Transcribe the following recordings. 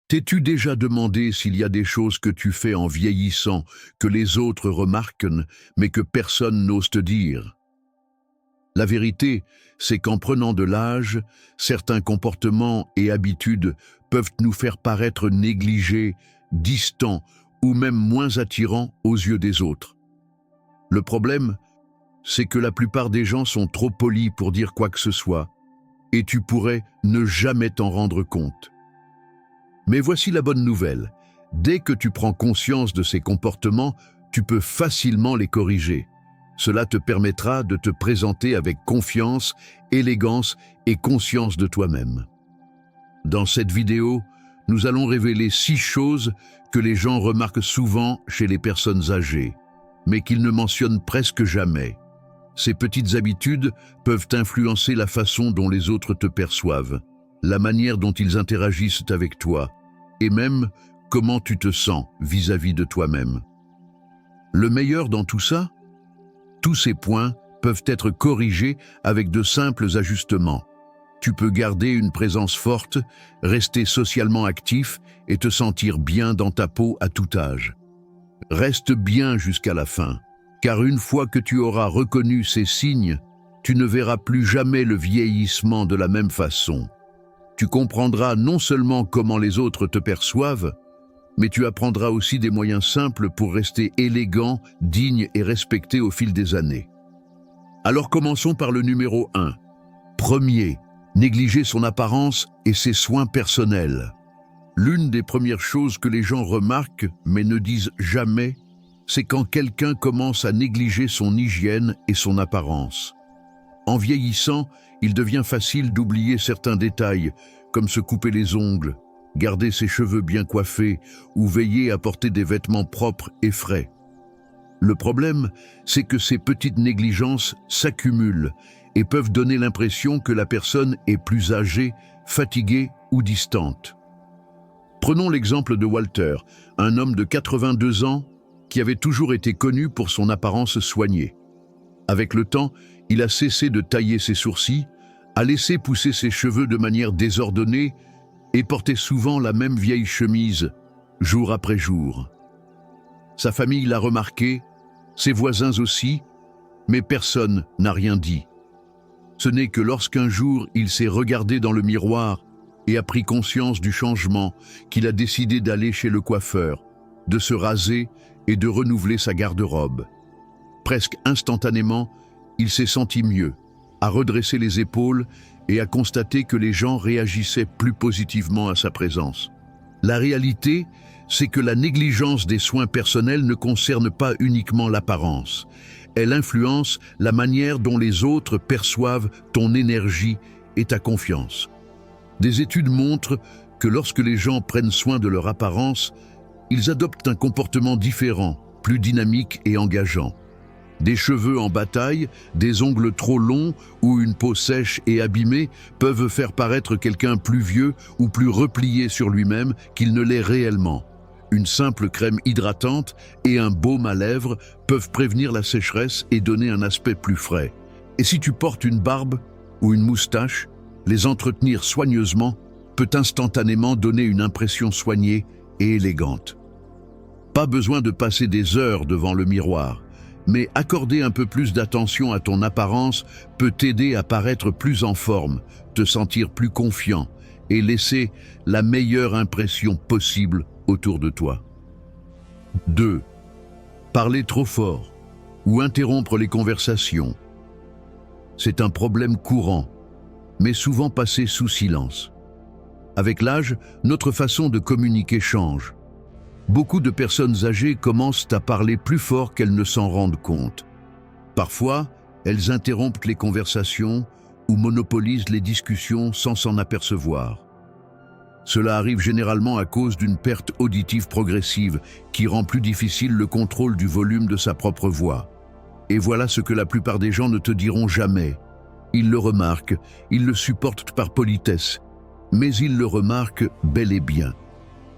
T'es-tu déjà demandé s'il y a des choses que tu fais en vieillissant que les autres remarquent, mais que personne n'ose te dire? La vérité, c'est qu'en prenant de l'âge, certains comportements et habitudes peuvent nous faire paraître négligés, distants ou même moins attirants aux yeux des autres. Le problème, c'est que la plupart des gens sont trop polis pour dire quoi que ce soit, et tu pourrais ne jamais t'en rendre compte. Mais voici la bonne nouvelle. Dès que tu prends conscience de ces comportements, tu peux facilement les corriger. Cela te permettra de te présenter avec confiance, élégance et conscience de toi-même. Dans cette vidéo, nous allons révéler 6 choses que les gens remarquent souvent chez les personnes âgées, mais qu'ils ne mentionnent presque jamais. Ces petites habitudes peuvent influencer la façon dont les autres te perçoivent, la manière dont ils interagissent avec toi, et même comment tu te sens vis-à-vis de toi-même. Le meilleur dans tout ça? Tous ces points peuvent être corrigés avec de simples ajustements. Tu peux garder une présence forte, rester socialement actif et te sentir bien dans ta peau à tout âge. Reste bien jusqu'à la fin, car une fois que tu auras reconnu ces signes, tu ne verras plus jamais le vieillissement de la même façon. Tu comprendras non seulement comment les autres te perçoivent, mais tu apprendras aussi des moyens simples pour rester élégant, digne et respecté au fil des années. Alors commençons par le numéro 1. Premier, négliger son apparence et ses soins personnels. L'une des premières choses que les gens remarquent, mais ne disent jamais, c'est quand quelqu'un commence à négliger son hygiène et son apparence. En vieillissant, il devient facile d'oublier certains détails, comme se couper les ongles, garder ses cheveux bien coiffés ou veiller à porter des vêtements propres et frais. Le problème, c'est que ces petites négligences s'accumulent et peuvent donner l'impression que la personne est plus âgée, fatiguée ou distante. Prenons l'exemple de Walter, un homme de 82 ans qui avait toujours été connu pour son apparence soignée. Avec le temps, il a cessé de tailler ses sourcils, a laissé pousser ses cheveux de manière désordonnée et portait souvent la même vieille chemise, jour après jour. Sa famille l'a remarqué, ses voisins aussi, mais personne n'a rien dit. Ce n'est que lorsqu'un jour il s'est regardé dans le miroir et a pris conscience du changement qu'il a décidé d'aller chez le coiffeur, de se raser et de renouveler sa garde-robe. Presque instantanément, il s'est senti mieux, a redressé les épaules et a constaté que les gens réagissaient plus positivement à sa présence. La réalité, c'est que la négligence des soins personnels ne concerne pas uniquement l'apparence. Elle influence la manière dont les autres perçoivent ton énergie et ta confiance. Des études montrent que lorsque les gens prennent soin de leur apparence, ils adoptent un comportement différent, plus dynamique et engageant. Des cheveux en bataille, des ongles trop longs ou une peau sèche et abîmée peuvent faire paraître quelqu'un plus vieux ou plus replié sur lui-même qu'il ne l'est réellement. Une simple crème hydratante et un baume à lèvres peuvent prévenir la sécheresse et donner un aspect plus frais. Et si tu portes une barbe ou une moustache, les entretenir soigneusement peut instantanément donner une impression soignée et élégante. Pas besoin de passer des heures devant le miroir, mais accorder un peu plus d'attention à ton apparence peut t'aider à paraître plus en forme, te sentir plus confiant et laisser la meilleure impression possible autour de toi. 2. Parler trop fort ou interrompre les conversations. C'est un problème courant, mais souvent passé sous silence. Avec l'âge, notre façon de communiquer change. Beaucoup de personnes âgées commencent à parler plus fort qu'elles ne s'en rendent compte. Parfois, elles interrompent les conversations ou monopolisent les discussions sans s'en apercevoir. Cela arrive généralement à cause d'une perte auditive progressive qui rend plus difficile le contrôle du volume de sa propre voix. Et voilà ce que la plupart des gens ne te diront jamais. Ils le remarquent, ils le supportent par politesse, mais ils le remarquent bel et bien.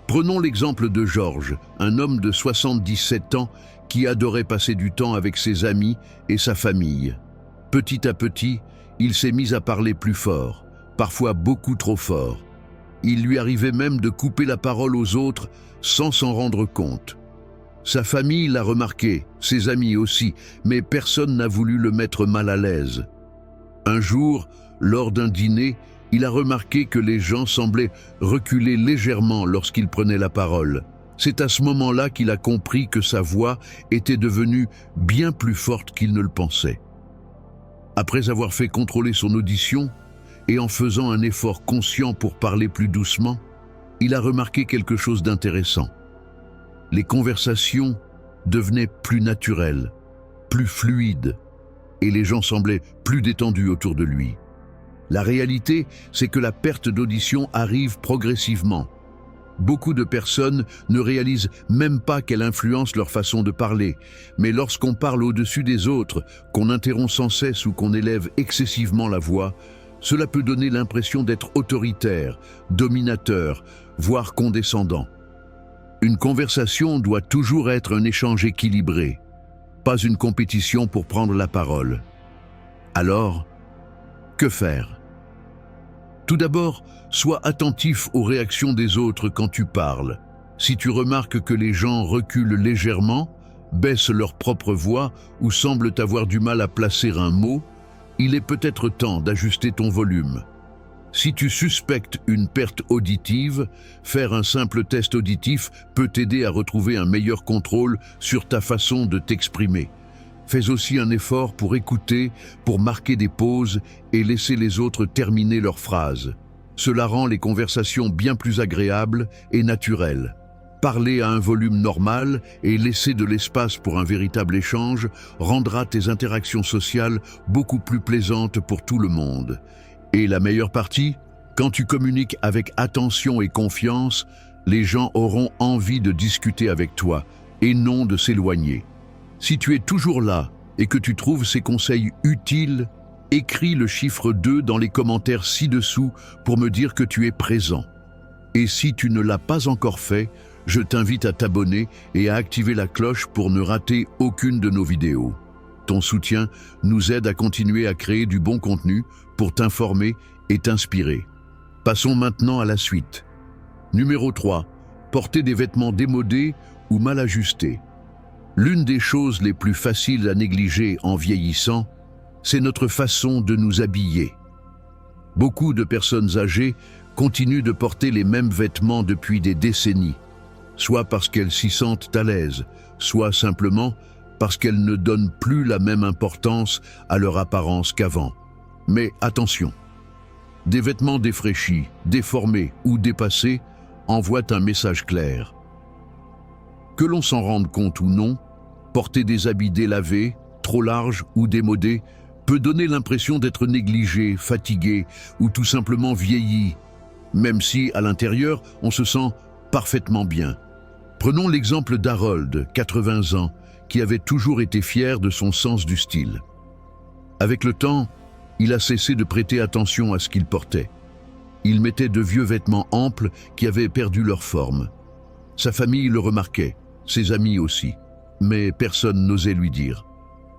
Prenons l'exemple de Georges, un homme de 77 ans qui adorait passer du temps avec ses amis et sa famille. Petit à petit, il s'est mis à parler plus fort, parfois beaucoup trop fort. Il lui arrivait même de couper la parole aux autres sans s'en rendre compte. Sa famille l'a remarqué, ses amis aussi, mais personne n'a voulu le mettre mal à l'aise. Un jour, lors d'un dîner, il a remarqué que les gens semblaient reculer légèrement lorsqu'il prenait la parole. C'est à ce moment-là qu'il a compris que sa voix était devenue bien plus forte qu'il ne le pensait. Après avoir fait contrôler son audition, et en faisant un effort conscient pour parler plus doucement, il a remarqué quelque chose d'intéressant. Les conversations devenaient plus naturelles, plus fluides, et les gens semblaient plus détendus autour de lui. La réalité, c'est que la perte d'audition arrive progressivement. Beaucoup de personnes ne réalisent même pas qu'elle influence leur façon de parler, mais lorsqu'on parle au-dessus des autres, qu'on interrompt sans cesse ou qu'on élève excessivement la voix, cela peut donner l'impression d'être autoritaire, dominateur, voire condescendant. Une conversation doit toujours être un échange équilibré, pas une compétition pour prendre la parole. Alors, que faire? Tout d'abord, sois attentif aux réactions des autres quand tu parles. Si tu remarques que les gens reculent légèrement, baissent leur propre voix ou semblent avoir du mal à placer un mot, il est peut-être temps d'ajuster ton volume. Si tu suspectes une perte auditive, faire un simple test auditif peut t'aider à retrouver un meilleur contrôle sur ta façon de t'exprimer. Fais aussi un effort pour écouter, pour marquer des pauses et laisser les autres terminer leurs phrases. Cela rend les conversations bien plus agréables et naturelles. Parler à un volume normal et laisser de l'espace pour un véritable échange rendra tes interactions sociales beaucoup plus plaisantes pour tout le monde. Et la meilleure partie, quand tu communiques avec attention et confiance, les gens auront envie de discuter avec toi et non de s'éloigner. Si tu es toujours là et que tu trouves ces conseils utiles, écris le chiffre 2 dans les commentaires ci-dessous pour me dire que tu es présent. Et si tu ne l'as pas encore fait, je t'invite à t'abonner et à activer la cloche pour ne rater aucune de nos vidéos. Ton soutien nous aide à continuer à créer du bon contenu pour t'informer et t'inspirer. Passons maintenant à la suite. Numéro 3. Porter des vêtements démodés ou mal ajustés. L'une des choses les plus faciles à négliger en vieillissant, c'est notre façon de nous habiller. Beaucoup de personnes âgées continuent de porter les mêmes vêtements depuis des décennies, soit parce qu'elles s'y sentent à l'aise, soit simplement parce qu'elles ne donnent plus la même importance à leur apparence qu'avant. Mais attention, des vêtements défraîchis, déformés ou dépassés envoient un message clair. Que l'on s'en rende compte ou non, porter des habits délavés, trop larges ou démodés peut donner l'impression d'être négligé, fatigué ou tout simplement vieilli, même si, à l'intérieur, on se sent parfaitement bien. Prenons l'exemple d'Harold, 80 ans, qui avait toujours été fier de son sens du style. Avec le temps, il a cessé de prêter attention à ce qu'il portait. Il mettait de vieux vêtements amples qui avaient perdu leur forme. Sa famille le remarquait, ses amis aussi, mais personne n'osait lui dire.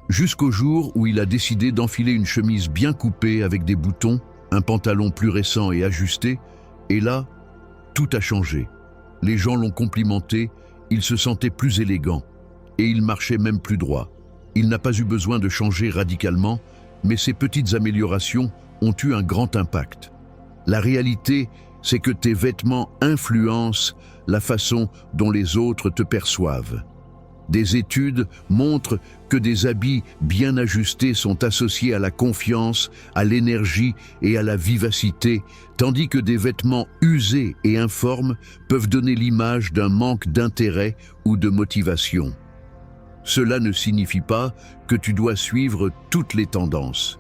Jusqu'au jour où il a décidé d'enfiler une chemise bien coupée avec des boutons, un pantalon plus récent et ajusté, et là, tout a changé. Les gens l'ont complimenté, il se sentait plus élégant, et il marchait même plus droit. Il n'a pas eu besoin de changer radicalement, mais ces petites améliorations ont eu un grand impact. La réalité, c'est que tes vêtements influencent la façon dont les autres te perçoivent. Des études montrent que des habits bien ajustés sont associés à la confiance, à l'énergie et à la vivacité, tandis que des vêtements usés et informes peuvent donner l'image d'un manque d'intérêt ou de motivation. Cela ne signifie pas que tu dois suivre toutes les tendances,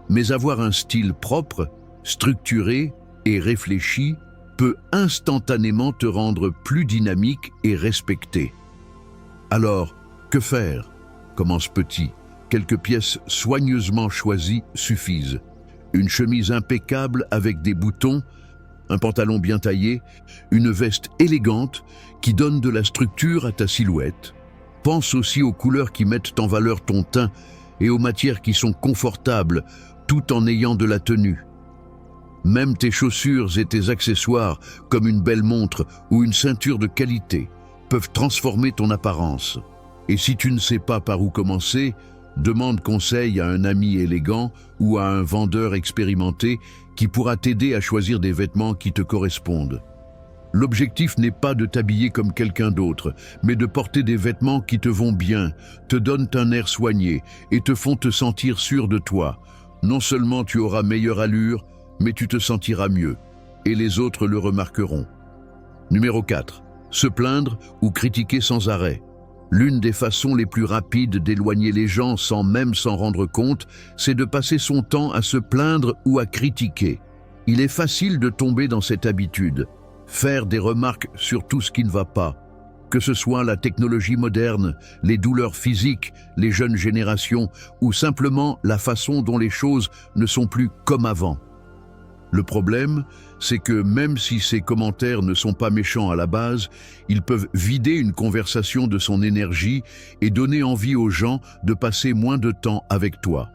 mais avoir un style propre, structuré et réfléchi peut instantanément te rendre plus dynamique et respecté. Alors, que faire? Commence petit. Quelques pièces soigneusement choisies suffisent. Une chemise impeccable avec des boutons, un pantalon bien taillé, une veste élégante qui donne de la structure à ta silhouette. Pense aussi aux couleurs qui mettent en valeur ton teint et aux matières qui sont confortables tout en ayant de la tenue. Même tes chaussures et tes accessoires, comme une belle montre ou une ceinture de qualité, peuvent transformer ton apparence. Et si tu ne sais pas par où commencer, demande conseil à un ami élégant ou à un vendeur expérimenté qui pourra t'aider à choisir des vêtements qui te correspondent. L'objectif n'est pas de t'habiller comme quelqu'un d'autre, mais de porter des vêtements qui te vont bien, te donnent un air soigné et te font te sentir sûr de toi. Non seulement tu auras meilleure allure, mais tu te sentiras mieux, et les autres le remarqueront. Numéro 4. Se plaindre ou critiquer sans arrêt. L'une des façons les plus rapides d'éloigner les gens sans même s'en rendre compte, c'est de passer son temps à se plaindre ou à critiquer. Il est facile de tomber dans cette habitude, faire des remarques sur tout ce qui ne va pas, que ce soit la technologie moderne, les douleurs physiques, les jeunes générations ou simplement la façon dont les choses ne sont plus comme avant. Le problème, c'est que même si ces commentaires ne sont pas méchants à la base, ils peuvent vider une conversation de son énergie et donner envie aux gens de passer moins de temps avec toi.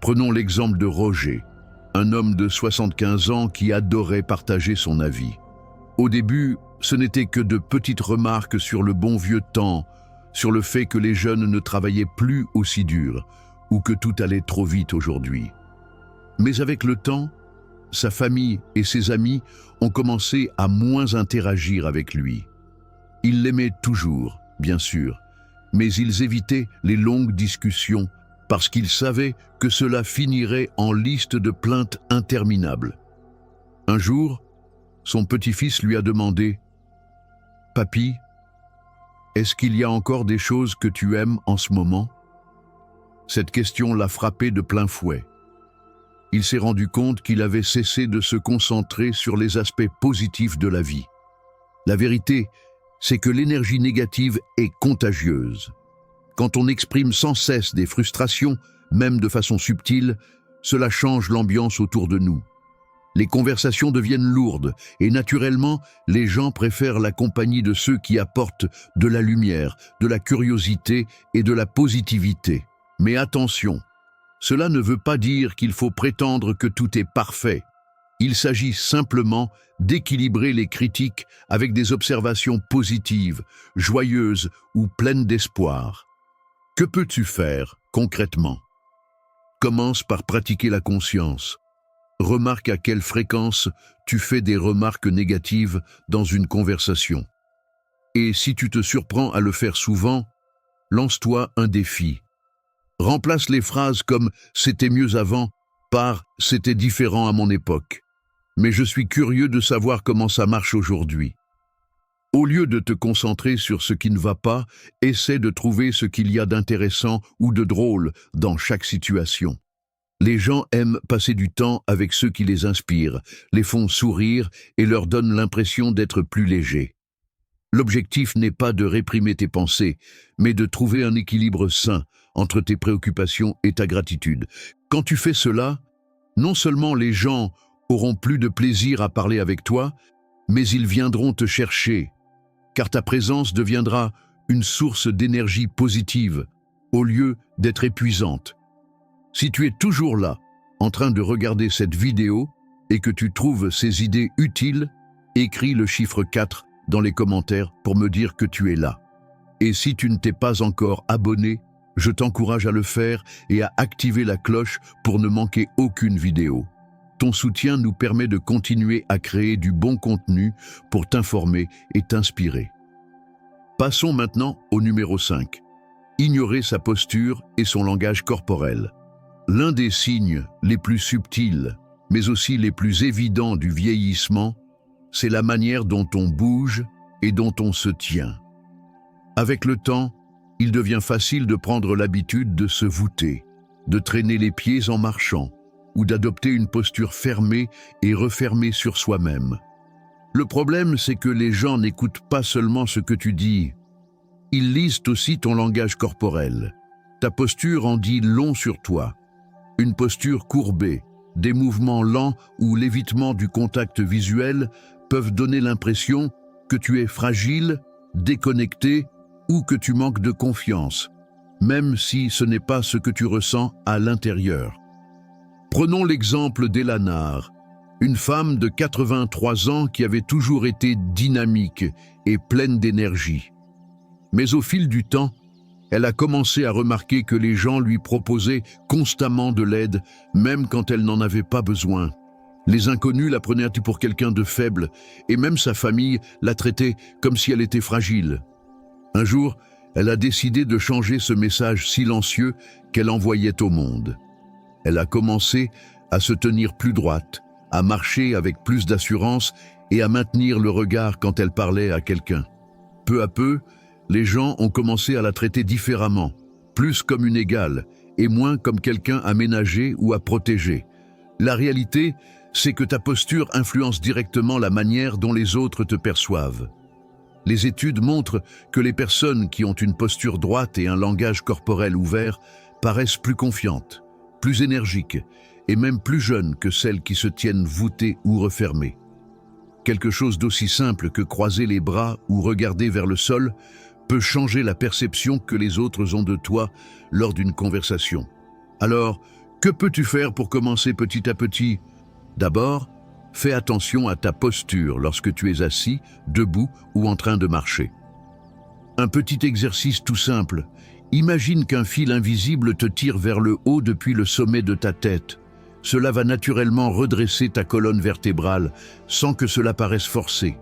Prenons l'exemple de Roger, un homme de 75 ans qui adorait partager son avis. Au début, ce n'était que de petites remarques sur le bon vieux temps, sur le fait que les jeunes ne travaillaient plus aussi dur, ou que tout allait trop vite aujourd'hui. Mais avec le temps, sa famille et ses amis ont commencé à moins interagir avec lui. Ils l'aimaient toujours, bien sûr, mais ils évitaient les longues discussions parce qu'ils savaient que cela finirait en liste de plaintes interminables. Un jour, son petit-fils lui a demandé « Papy, est-ce qu'il y a encore des choses que tu aimes en ce moment ?» Cette question l'a frappé de plein fouet. Il s'est rendu compte qu'il avait cessé de se concentrer sur les aspects positifs de la vie. La vérité, c'est que l'énergie négative est contagieuse. Quand on exprime sans cesse des frustrations, même de façon subtile, cela change l'ambiance autour de nous. Les conversations deviennent lourdes et naturellement, les gens préfèrent la compagnie de ceux qui apportent de la lumière, de la curiosité et de la positivité. Mais attention! Cela ne veut pas dire qu'il faut prétendre que tout est parfait. Il s'agit simplement d'équilibrer les critiques avec des observations positives, joyeuses ou pleines d'espoir. Que peux-tu faire concrètement? Commence par pratiquer la conscience. Remarque à quelle fréquence tu fais des remarques négatives dans une conversation. Et si tu te surprends à le faire souvent, lance-toi un défi. Remplace les phrases comme « c'était mieux avant » par « c'était différent à mon époque ». Mais je suis curieux de savoir comment ça marche aujourd'hui. Au lieu de te concentrer sur ce qui ne va pas, essaie de trouver ce qu'il y a d'intéressant ou de drôle dans chaque situation. Les gens aiment passer du temps avec ceux qui les inspirent, les font sourire et leur donnent l'impression d'être plus légers. L'objectif n'est pas de réprimer tes pensées, mais de trouver un équilibre sain entre tes préoccupations et ta gratitude. Quand tu fais cela, non seulement les gens auront plus de plaisir à parler avec toi, mais ils viendront te chercher, car ta présence deviendra une source d'énergie positive, au lieu d'être épuisante. Si tu es toujours là, en train de regarder cette vidéo, et que tu trouves ces idées utiles, écris le chiffre 4 dans les commentaires pour me dire que tu es là. Et si tu ne t'es pas encore abonné, je t'encourage à le faire et à activer la cloche pour ne manquer aucune vidéo. Ton soutien nous permet de continuer à créer du bon contenu pour t'informer et t'inspirer. Passons maintenant au numéro 5. Ignorer sa posture et son langage corporel. L'un des signes les plus subtils, mais aussi les plus évidents du vieillissement, c'est la manière dont on bouge et dont on se tient. Avec le temps, il devient facile de prendre l'habitude de se voûter, de traîner les pieds en marchant, ou d'adopter une posture fermée et refermée sur soi-même. Le problème, c'est que les gens n'écoutent pas seulement ce que tu dis, ils lisent aussi ton langage corporel. Ta posture en dit long sur toi. Une posture courbée, des mouvements lents ou l'évitement du contact visuel peuvent donner l'impression que tu es fragile, déconnecté ou que tu manques de confiance, même si ce n'est pas ce que tu ressens à l'intérieur. Prenons l'exemple d'Elanar, Une femme de 83 ans qui avait toujours été dynamique et pleine d'énergie. Mais au fil du temps, elle a commencé à remarquer que les gens lui proposaient constamment de l'aide, même quand elle n'en avait pas besoin. Les inconnus la prenaient pour quelqu'un de faible, et même sa famille la traitait comme si elle était fragile. Un jour, elle a décidé de changer ce message silencieux qu'elle envoyait au monde. Elle a commencé à se tenir plus droite, à marcher avec plus d'assurance et à maintenir le regard quand elle parlait à quelqu'un. Peu à peu, les gens ont commencé à la traiter différemment, plus comme une égale et moins comme quelqu'un à ménager ou à protéger. La réalité, c'est que ta posture influence directement la manière dont les autres te perçoivent. Les études montrent que les personnes qui ont une posture droite et un langage corporel ouvert paraissent plus confiantes, plus énergiques et même plus jeunes que celles qui se tiennent voûtées ou refermées. Quelque chose d'aussi simple que croiser les bras ou regarder vers le sol peut changer la perception que les autres ont de toi lors d'une conversation. Alors, que peux-tu faire pour commencer petit à petit ? D'abord, fais attention à ta posture lorsque tu es assis, debout ou en train de marcher. Un petit exercice tout simple. Imagine qu'un fil invisible te tire vers le haut depuis le sommet de ta tête. Cela va naturellement redresser ta colonne vertébrale sans que cela paraisse forcé.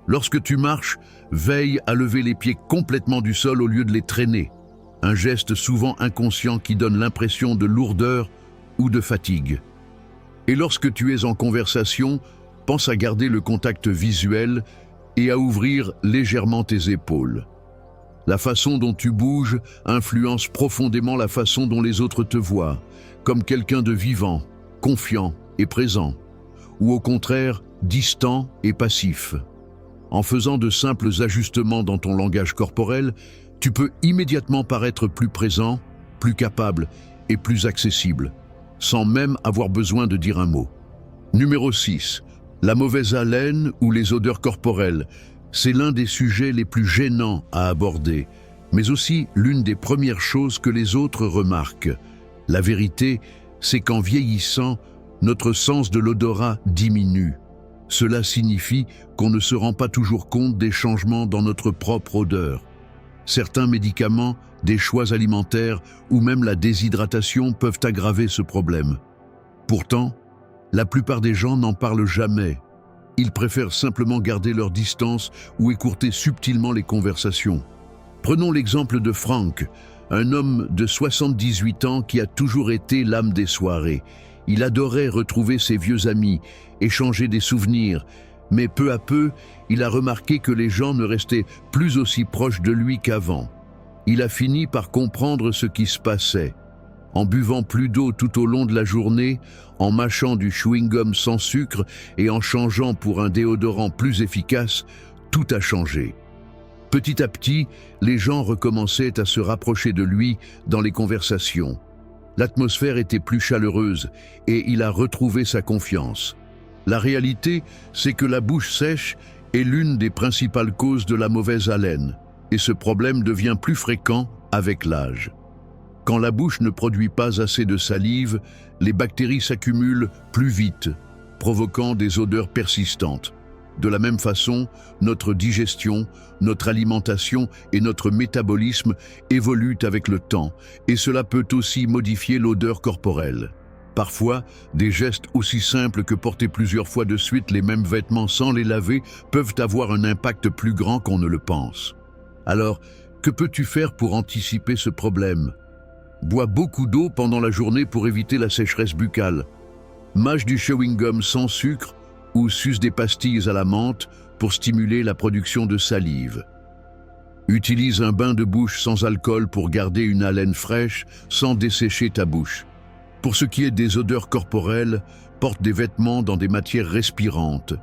Lorsque tu marches, veille à lever les pieds complètement du sol au lieu de les traîner. Un geste souvent inconscient qui donne l'impression de lourdeur ou de fatigue. Et lorsque tu es en conversation, pense à garder le contact visuel et à ouvrir légèrement tes épaules. La façon dont tu bouges influence profondément la façon dont les autres te voient, comme quelqu'un de vivant, confiant et présent, ou au contraire, distant et passif. En faisant de simples ajustements dans ton langage corporel, tu peux immédiatement paraître plus présent, plus capable et plus accessible, sans même avoir besoin de dire un mot. Numéro 6. La mauvaise haleine ou les odeurs corporelles. C'est l'un des sujets les plus gênants à aborder, mais aussi l'une des premières choses que les autres remarquent. La vérité, c'est qu'en vieillissant, notre sens de l'odorat diminue. Cela signifie qu'on ne se rend pas toujours compte des changements dans notre propre odeur. Certains médicaments, des choix alimentaires ou même la déshydratation peuvent aggraver ce problème. Pourtant, la plupart des gens n'en parlent jamais. Ils préfèrent simplement garder leur distance ou écourter subtilement les conversations. Prenons l'exemple de Frank, un homme de 78 ans qui a toujours été l'âme des soirées. Il adorait retrouver ses vieux amis, échanger des souvenirs, mais peu à peu, il a remarqué que les gens ne restaient plus aussi proches de lui qu'avant. Il a fini par comprendre ce qui se passait. En buvant plus d'eau tout au long de la journée, en mâchant du chewing-gum sans sucre et en changeant pour un déodorant plus efficace, tout a changé. Petit à petit, les gens recommençaient à se rapprocher de lui dans les conversations. L'atmosphère était plus chaleureuse et il a retrouvé sa confiance. La réalité, c'est que la bouche sèche est l'une des principales causes de la mauvaise haleine, et ce problème devient plus fréquent avec l'âge. Quand la bouche ne produit pas assez de salive, les bactéries s'accumulent plus vite, provoquant des odeurs persistantes. De la même façon, notre digestion, notre alimentation et notre métabolisme évoluent avec le temps, et cela peut aussi modifier l'odeur corporelle. Parfois, des gestes aussi simples que porter plusieurs fois de suite les mêmes vêtements sans les laver peuvent avoir un impact plus grand qu'on ne le pense. Alors, que peux-tu faire pour anticiper ce problème ? Bois beaucoup d'eau pendant la journée pour éviter la sécheresse buccale. Mâche du chewing-gum sans sucre ou suce des pastilles à la menthe pour stimuler la production de salive. Utilise un bain de bouche sans alcool pour garder une haleine fraîche sans dessécher ta bouche. Pour ce qui est des odeurs corporelles, porte des vêtements dans des matières respirantes.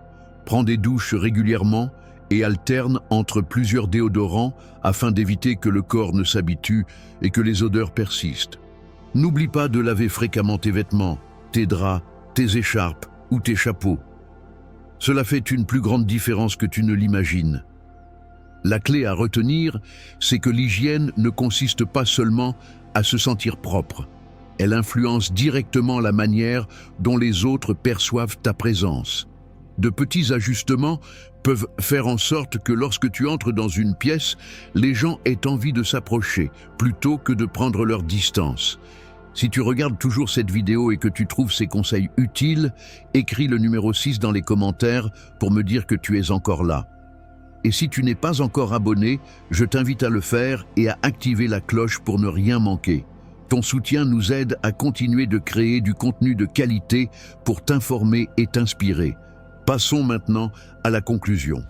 Prends des douches régulièrement et alterne entre plusieurs déodorants afin d'éviter que le corps ne s'habitue et que les odeurs persistent. N'oublie pas de laver fréquemment tes vêtements, tes draps, tes écharpes ou tes chapeaux. Cela fait une plus grande différence que tu ne l'imagines. La clé à retenir, c'est que l'hygiène ne consiste pas seulement à se sentir propre. Elle influence directement la manière dont les autres perçoivent ta présence. De petits ajustements peuvent faire en sorte que lorsque tu entres dans une pièce, les gens aient envie de s'approcher plutôt que de prendre leur distance. Si tu regardes toujours cette vidéo et que tu trouves ces conseils utiles, écris le numéro 6 dans les commentaires pour me dire que tu es encore là. Et si tu n'es pas encore abonné, je t'invite à le faire et à activer la cloche pour ne rien manquer. Ton soutien nous aide à continuer de créer du contenu de qualité pour t'informer et t'inspirer. Passons maintenant à la conclusion.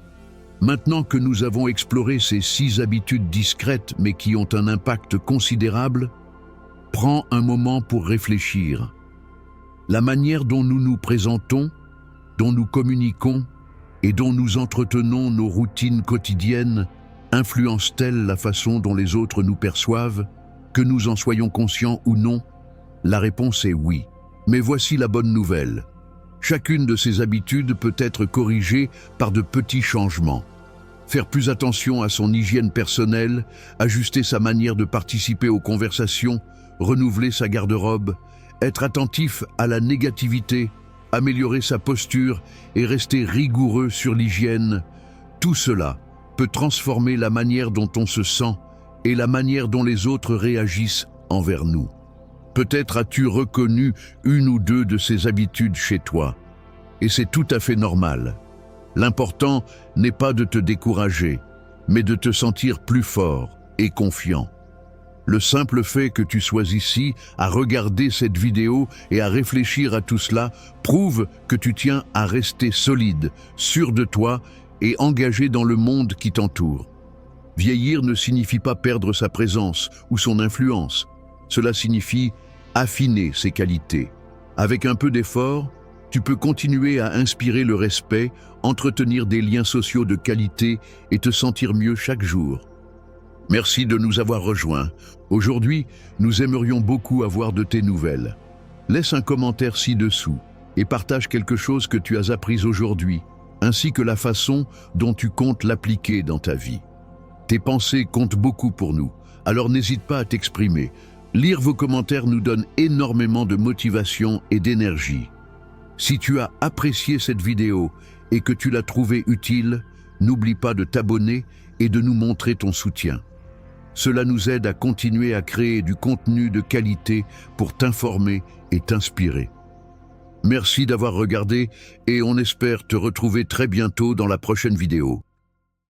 Maintenant que nous avons exploré ces 6 habitudes discrètes mais qui ont un impact considérable, prends un moment pour réfléchir. La manière dont nous nous présentons, dont nous communiquons et dont nous entretenons nos routines quotidiennes influence-t-elle la façon dont les autres nous perçoivent, que nous en soyons conscients ou non? La réponse est oui. Mais voici la bonne nouvelle. Chacune de ces habitudes peut être corrigée par de petits changements. Faire plus attention à son hygiène personnelle, ajuster sa manière de participer aux conversations, renouveler sa garde-robe, être attentif à la négativité, améliorer sa posture et rester rigoureux sur l'hygiène, tout cela peut transformer la manière dont on se sent et la manière dont les autres réagissent envers nous. Peut-être as-tu reconnu une ou deux de ces habitudes chez toi, et c'est tout à fait normal. L'important n'est pas de te décourager, mais de te sentir plus fort et confiant. Le simple fait que tu sois ici à regarder cette vidéo et à réfléchir à tout cela prouve que tu tiens à rester solide, sûr de toi et engagé dans le monde qui t'entoure. Vieillir ne signifie pas perdre sa présence ou son influence. Cela signifie affiner ses qualités. Avec un peu d'effort, tu peux continuer à inspirer le respect, entretenir des liens sociaux de qualité et te sentir mieux chaque jour. Merci de nous avoir rejoints. Aujourd'hui, nous aimerions beaucoup avoir de tes nouvelles. Laisse un commentaire ci-dessous et partage quelque chose que tu as appris aujourd'hui, ainsi que la façon dont tu comptes l'appliquer dans ta vie. Tes pensées comptent beaucoup pour nous, alors n'hésite pas à t'exprimer. Lire vos commentaires nous donne énormément de motivation et d'énergie. Si tu as apprécié cette vidéo et que tu l'as trouvée utile, n'oublie pas de t'abonner et de nous montrer ton soutien. Cela nous aide à continuer à créer du contenu de qualité pour t'informer et t'inspirer. Merci d'avoir regardé et on espère te retrouver très bientôt dans la prochaine vidéo.